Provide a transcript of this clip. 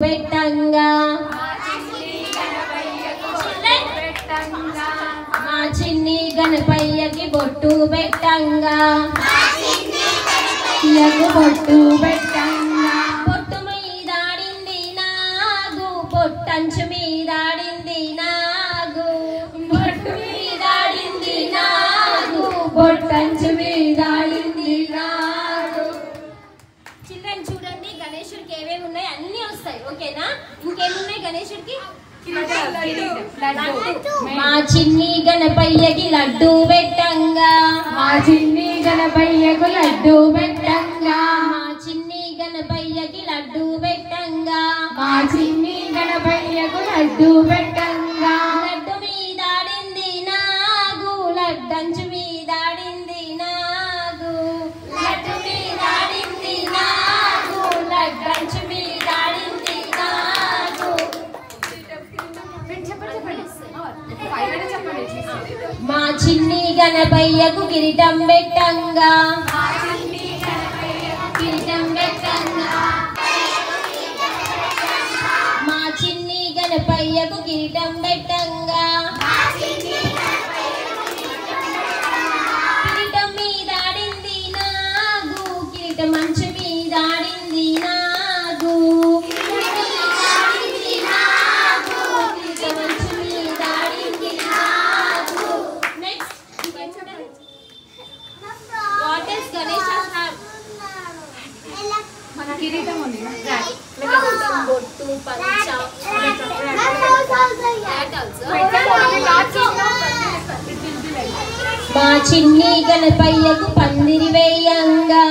పెట్టంగా మా చిన్ని గణపయ్యకి బొట్టు పెట్టంగా బొట్టు పెట్టంగా బొట్టు మీదాడింది నాగు పొట్టంచు మీదాడింది నాగు బొట్టు మీదాడింది నాగు పొట్టంచు మీదాడింది నాగు. చిల్డ్రన్ చూడండి, గణేశుడికి ఏమేమి ఉన్నాయి అన్ని వస్తాయి. ఓకేనా? ఇంకేమున్నాయి గణేశుడికి? మా చిన్ని గణపయ్యకి లడ్డు పెట్టంగా మా చిన్ని గణపయ్యకు లడ్డు పెట్టంగా మా చిన్ని గణపయ్యకి లడ్డు పెట్టంగా మా చిన్ని గణపయ్యకు లడ్డు పెట్టంగా లడ్డు మీదాడింది నాగు లడ్డంచు మీదాడింది నాగు లడ్డు మీదాడింది నాగు లడ్డంచు మీదాడింది నాగు. మా చిన్ని గణపయ్యకు కిరీటం పెట్టంగా కిరీటం పెట్టంగా మా చిన్ని గణపయ్యకు కిరీటం పెట్టంగా కిరీటం మీదాడింది నాగు కిరీటం మంచు మీదాడింది నాగు మా చిన్ని గణపయ్యకు పందిరి వేయంగా